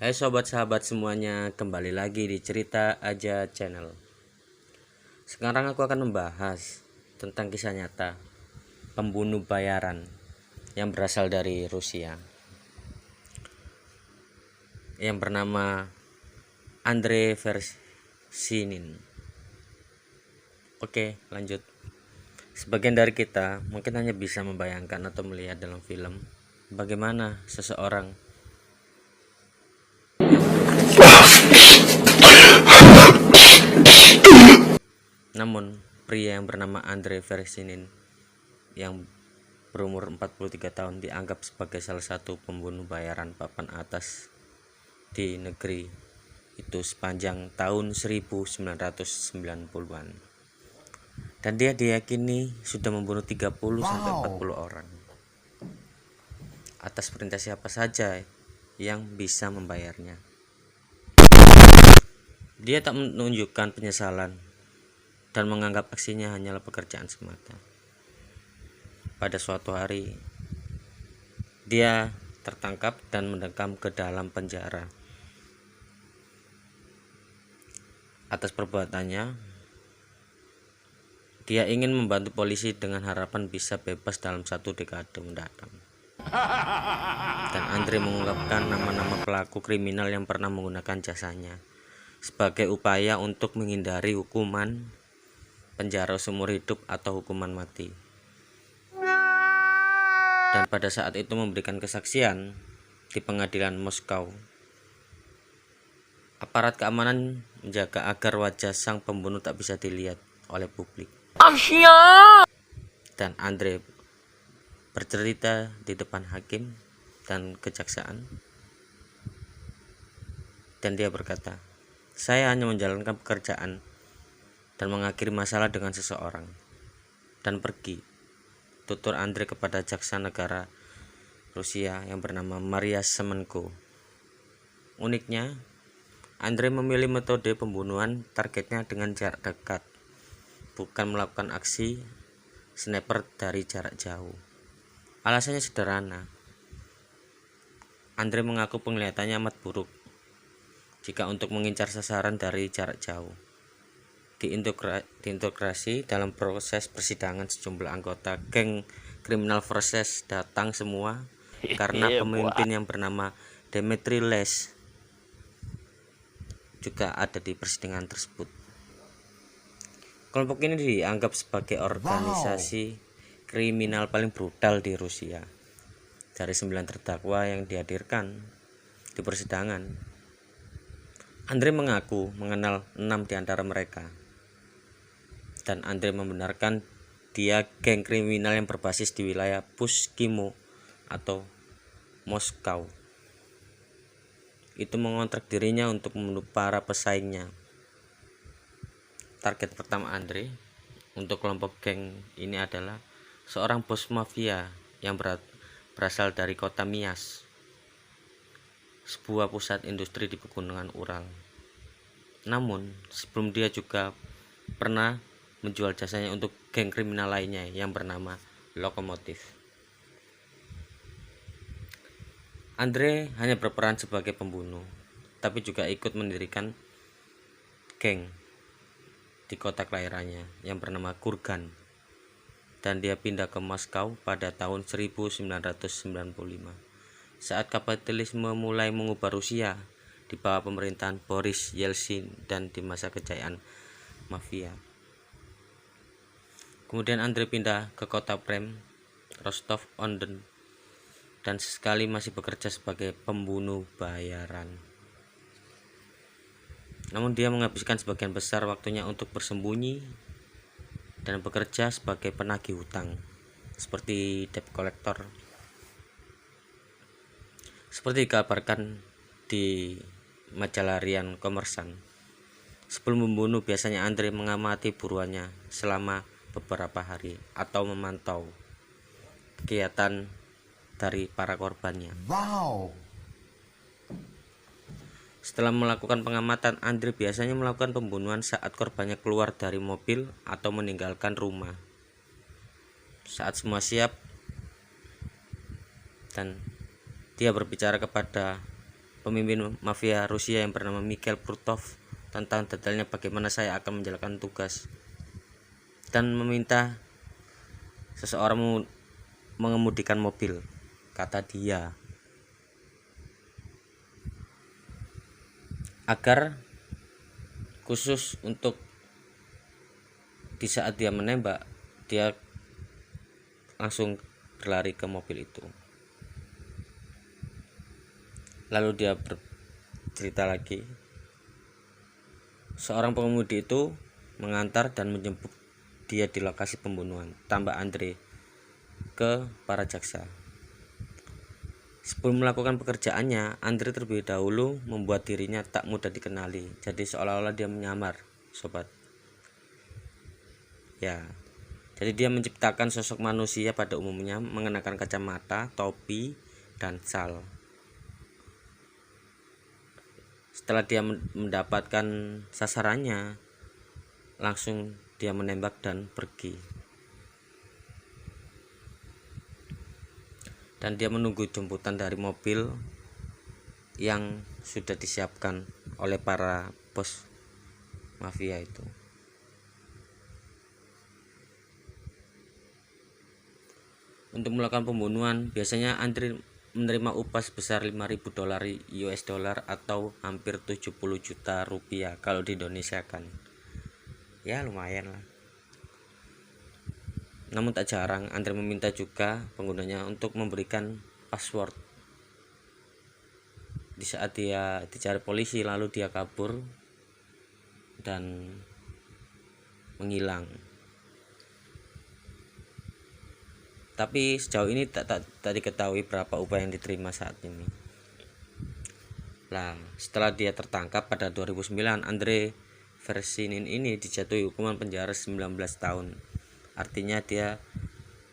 Hai sobat sahabat semuanya, kembali lagi di Cerita Aja Channel. Sekarang aku akan membahas tentang kisah nyata pembunuh bayaran yang berasal dari Rusia, yang bernama Andrei Vershinin. Oke, lanjut. Sebagian dari kita mungkin hanya bisa membayangkan atau melihat dalam film bagaimana seseorang yang berprofesi, namun pria yang bernama Andrei Vershinin yang berumur 43 tahun dianggap sebagai salah satu pembunuh bayaran papan atas di negeri itu sepanjang tahun 1990-an. Dan dia diyakini sudah membunuh 30-40 orang atas perintah siapa saja yang bisa membayarnya. Dia tak menunjukkan penyesalan dan menganggap aksinya hanyalah pekerjaan semata. Pada suatu hari, dia tertangkap dan mendekam ke dalam penjara. Atas perbuatannya, dia ingin membantu polisi dengan harapan bisa bebas dalam 1 dekade mendatang. Dan Andre mengungkapkan nama-nama pelaku kriminal yang pernah menggunakan jasanya sebagai upaya untuk menghindari hukuman penjara seumur hidup atau hukuman mati. Dan pada saat itu memberikan kesaksian di pengadilan Moskow. Aparat keamanan menjaga agar wajah sang pembunuh tak bisa dilihat oleh publik. Dan Andre bercerita di depan hakim dan kejaksaan. Dan dia berkata, "Saya hanya menjalankan pekerjaan dan mengakhiri masalah dengan seseorang dan pergi," tutur Andre kepada jaksa negara Rusia yang bernama Maria Semenko. Uniknya, Andre memilih metode pembunuhan targetnya dengan jarak dekat, bukan melakukan aksi sniper dari jarak jauh. Alasannya sederhana. Andre mengaku penglihatannya amat buruk jika untuk mengincar sasaran dari jarak jauh. Diintegrasi dalam proses persidangan, sejumlah anggota geng kriminal Verses datang semua karena pemimpin yang bernama Dmitry Les juga ada di persidangan tersebut. Kelompok ini dianggap sebagai organisasi kriminal paling brutal di Rusia. Dari 9 terdakwa yang dihadirkan di persidangan, Andre mengaku mengenal 6 di antara mereka. Dan Andre membenarkan dia geng kriminal yang berbasis di wilayah Pushkimo atau Moskow. Itu mengontrak dirinya untuk membunuh para pesaingnya. Target pertama Andre untuk kelompok geng ini adalah seorang bos mafia yang berasal dari kota Mias, sebuah pusat industri di pegunungan Ural. Namun sebelum dia juga pernah menjual jasanya untuk geng kriminal lainnya yang bernama Lokomotif. Andre hanya berperan sebagai pembunuh, tapi juga ikut mendirikan geng di kota kelahirannya yang bernama Kurgan, dan dia pindah ke Moskow pada tahun 1995 saat kapitalisme mulai mengubah Rusia di bawah pemerintahan Boris Yeltsin dan di masa kejayaan mafia. Kemudian Andre pindah ke kota Prem, Rostov-on-Don, dan sesekali masih bekerja sebagai pembunuh bayaran. Namun dia menghabiskan sebagian besar waktunya untuk bersembunyi dan bekerja sebagai penagih hutang, seperti debt collector. Seperti dikabarkan di majalah harian Kommersan, sebelum membunuh biasanya Andre mengamati buruannya selama beberapa hari atau memantau kegiatan dari para korbannya. Setelah melakukan pengamatan, Andre biasanya melakukan pembunuhan saat korbannya keluar dari mobil atau meninggalkan rumah. Saat semua siap dan dia berbicara kepada pemimpin mafia Rusia yang bernama Mikhail Prutov tentang detailnya bagaimana saya akan menjalankan tugas, dan meminta seseorang mengemudikan mobil, kata dia, agar khusus untuk di saat dia menembak, dia langsung berlari ke mobil itu. Lalu dia bercerita lagi, seorang pengemudi itu mengantar dan menjemput dia di lokasi pembunuhan, tambah Andre ke para jaksa. Sebelum melakukan pekerjaannya, Andre terlebih dahulu membuat dirinya tak mudah dikenali. Jadi seolah-olah dia menyamar, sobat. Ya, jadi dia menciptakan sosok manusia pada umumnya mengenakan kacamata, topi, dan sal. Setelah dia mendapatkan sasarannya, langsung dia menembak dan pergi. Dan dia menunggu jemputan dari mobil yang sudah disiapkan oleh para bos mafia itu. Untuk melakukan pembunuhan, biasanya Andre menerima upah sebesar 5.000 dolar US dollar atau hampir 70 juta rupiah kalau di Indonesia kan. Ya lumayan lah. Namun tak jarang Andre meminta juga penggunanya untuk memberikan password. Di saat dia dicari polisi, lalu dia kabur dan menghilang. Tapi sejauh ini tak diketahui berapa upah yang diterima saat ini. Nah, setelah dia tertangkap pada 2009, Andre Versinin ini dijatuhi hukuman penjara 19 tahun. Artinya dia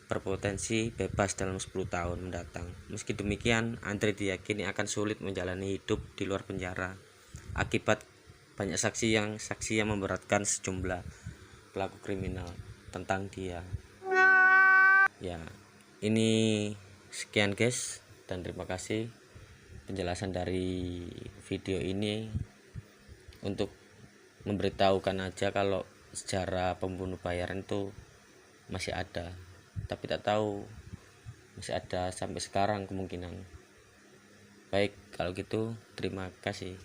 berpotensi bebas dalam 10 tahun mendatang. Meski demikian, Andre diyakini akan sulit menjalani hidup di luar penjara akibat banyak saksi yang memberatkan sejumlah pelaku kriminal tentang dia. Ya, ini sekian guys, dan terima kasih penjelasan dari video ini untuk memberitahukan aja kalau sejarah pembunuh bayaran itu masih ada, tapi tak tahu masih ada sampai sekarang kemungkinan. Baik, kalau gitu terima kasih.